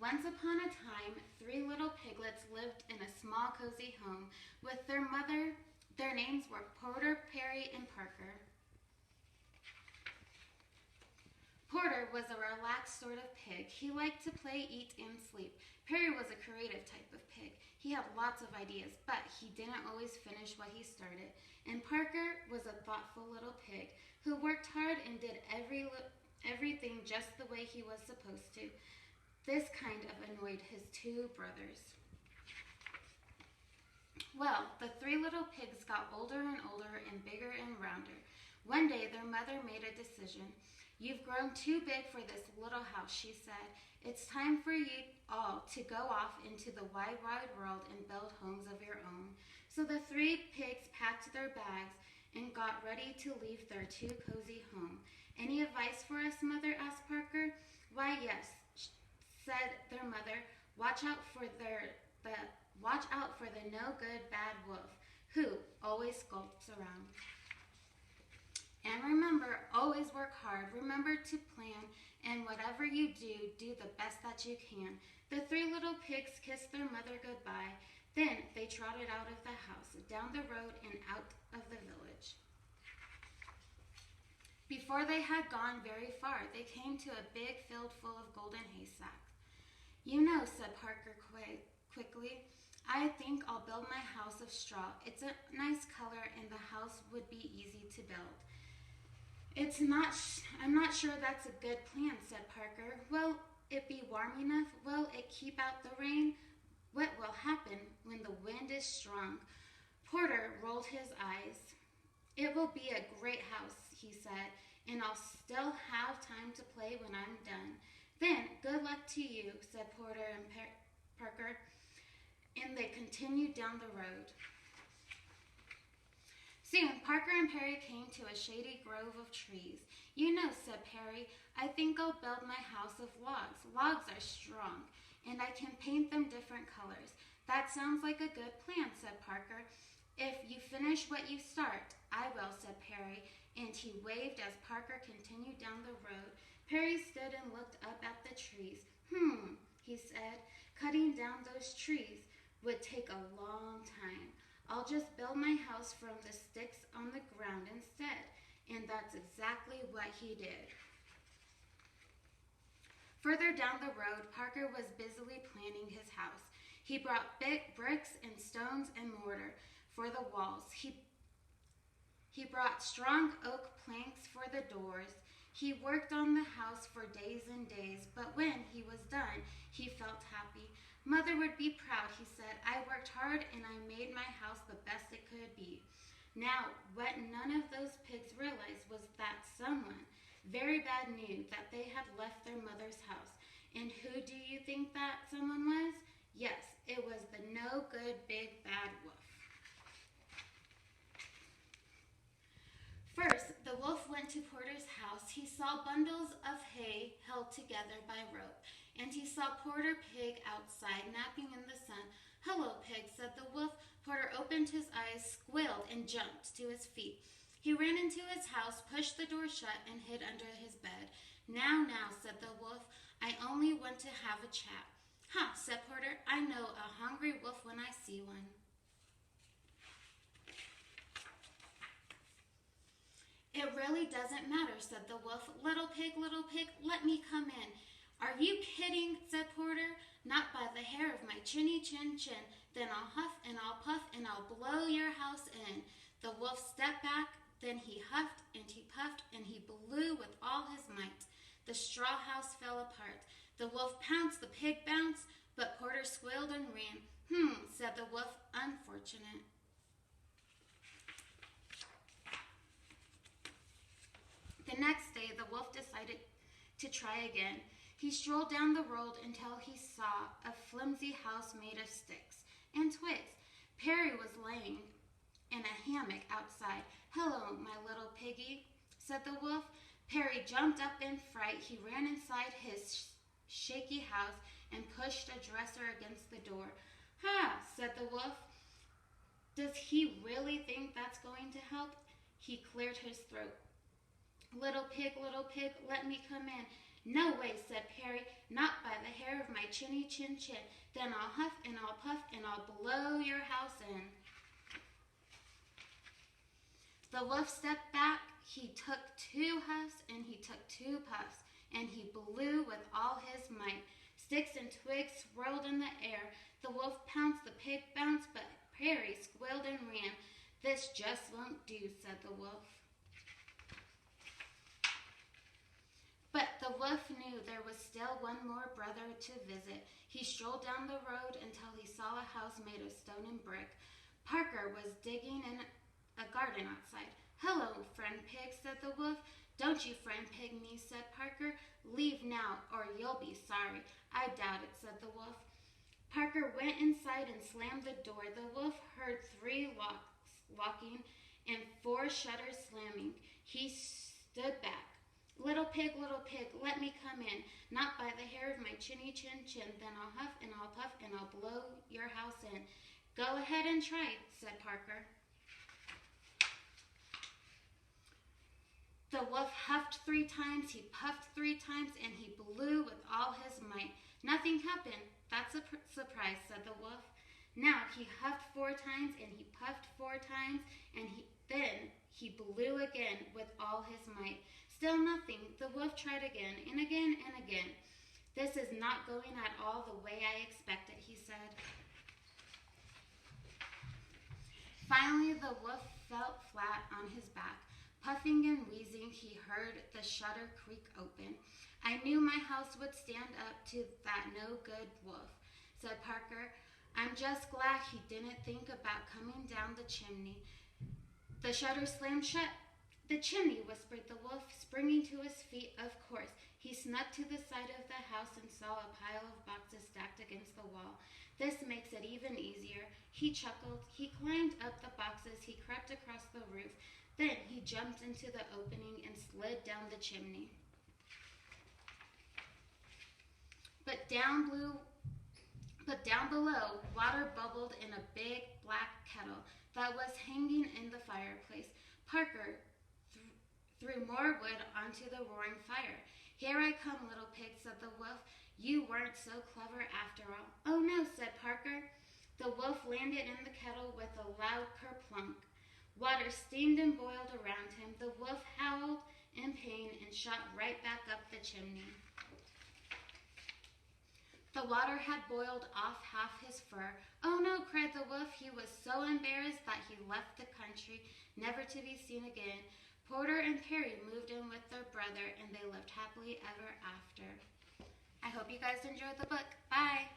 Once upon a time, three little piglets lived in a small, cozy home with their mother. Their names were Porter, Perry, and Parker. Porter was a relaxed sort of pig. He liked to play, eat, and sleep. Perry was a creative type of pig. He had lots of ideas, but he didn't always finish what he started. And Parker was a thoughtful little pig who worked hard and did everything just the way he was supposed to. This kind of annoyed his two brothers. Well, the three little pigs got older and older and bigger and rounder. One day, their mother made a decision. "You've grown too big for this little house," she said. "It's time for you all to go off into the wide, wide world and build homes of your own." So the three pigs packed their bags and got ready to leave their too cozy home. "Any advice for us, Mother?" asked Parker. "Why, yes," said their mother. Watch out for the no good bad wolf who always skulks around. And remember, always work hard. Remember to plan, and whatever you do, do the best that you can." The three little pigs kissed their mother goodbye. Then they trotted out of the house, down the road, and out of the village. Before they had gone very far, they came to a big field full of golden haystacks. "You know," said Parker quickly, "I think I'll build my house of straw. It's a nice color, and the house would be easy to build." I'm not sure that's a good plan," said Parker. "Will it be warm enough? Will it keep out the rain? What will happen when the wind is strong?" Porter rolled his eyes. "It will be a great house," he said, "and I'll still have time to play when I'm done." "Then, good luck to you," said Porter and Parker, and they continued down the road. Soon, Parker and Perry came to a shady grove of trees. "You know," said Perry, "I think I'll build my house of logs. Logs are strong, and I can paint them different colors." "That sounds like a good plan," said Parker. "If you finish what you start." "I will," said Perry, and he waved as Parker continued down the road. Perry stood and looked up at the trees. He said, "Cutting down those trees would take a long time. I'll just build my house from the sticks on the ground instead." And that's exactly what he did. Further down the road, Parker was busily planning his house. He brought big bricks and stones and mortar for the walls. He brought strong oak planks for the doors. He worked on the house for days and days, but when he was done, he felt happy. "Mother would be proud," he said. "I worked hard and I made my house the best it could be." Now, what none of those pigs realized was that someone very bad knew that they had left their mother's house. And who do you think that someone was? Yes, it was the no good big bad wolf. First, the wolf went to Porter's house. He saw bundles of hay held together by rope, and he saw Porter Pig outside napping in the sun. "Hello, Pig," said the wolf. Porter opened his eyes, squealed, and jumped to his feet. He ran into his house, pushed the door shut, and hid under his bed. Now," said the wolf, "I only want to have a chat." "Huh," said Porter, "I know a hungry wolf when I see one." "It really doesn't matter," said the wolf. Little pig, let me come in." "Are you kidding?" said Porter. "Not by the hair of my chinny chin chin. Then I'll huff and I'll puff and I'll blow your house in." The wolf stepped back, then he huffed and he puffed and he blew with all his might. The straw house fell apart. The wolf pounced, the pig bounced, but Porter squealed and ran. Said the wolf, "Unfortunate." The next day, the wolf decided to try again. He strolled down the road until he saw a flimsy house made of sticks and twigs. Perry was laying in a hammock outside. "Hello, my little piggy," said the wolf. Perry jumped up in fright. He ran inside his shaky house and pushed a dresser against the door. "Ha," said the wolf. "Does he really think that's going to help?" He cleared his throat. Little pig, let me come in." No way, said Perry, not by the hair of my chinny chin chin. Then I'll huff and I'll puff and I'll blow your house in. The wolf stepped back, he took 2 huffs and he took 2 puffs, and he blew with all his might. Sticks and twigs swirled in the air. The wolf pounced, the pig bounced, but Perry squealed and ran. This just won't do, said the wolf. But the wolf knew there was still one more brother to visit. He strolled down the road until he saw a house made of stone and brick. Parker was digging in a garden outside. Hello, friend pig, said the wolf. Don't you friend pig me, said Parker. Leave now, or you'll be sorry. I doubt it, said the wolf. Parker went inside and slammed the door. The wolf heard 3 locks locking and 4 shutters slamming. He stood back. Little pig, let me come in. Not by the hair of my chinny chin chin. Then I'll huff and I'll puff and I'll blow your house in. Go ahead and try, said Parker. The wolf huffed 3 times, he puffed 3 times, and he blew with all his might. Nothing happened. That's a surprise, said the wolf. Now he huffed 4 times, and he puffed 4 times, and then he blew again with all his might. Still nothing. The wolf tried again and again and again. This is not going at all the way I expected, he said. Finally, the wolf fell flat on his back. Puffing and wheezing, he heard the shutter creak open. I knew my house would stand up to that no-good wolf, said Parker. I'm just glad he didn't think about coming down the chimney. The shutter slammed shut. The chimney, whispered the wolf, springing to his feet. Of course. He snuck to the side of the house and saw a pile of boxes stacked against the wall. This makes it even easier. He chuckled. He climbed up the boxes. He crept across the roof. Then he jumped into the opening and slid down the chimney. But down below, water bubbled in a big black kettle that was hanging in the fireplace. Parker threw more wood onto the roaring fire. Here I come, little pig, said the wolf. You weren't so clever after all. Oh no, said Parker. The wolf landed in the kettle with a loud kerplunk. Water steamed and boiled around him. The wolf howled in pain and shot right back up the chimney. The water had boiled off half his fur. Oh no, cried the wolf. He was so embarrassed that he left the country, never to be seen again. Porter and Perry moved in with their brother, and they lived happily ever after. I hope you guys enjoyed the book. Bye!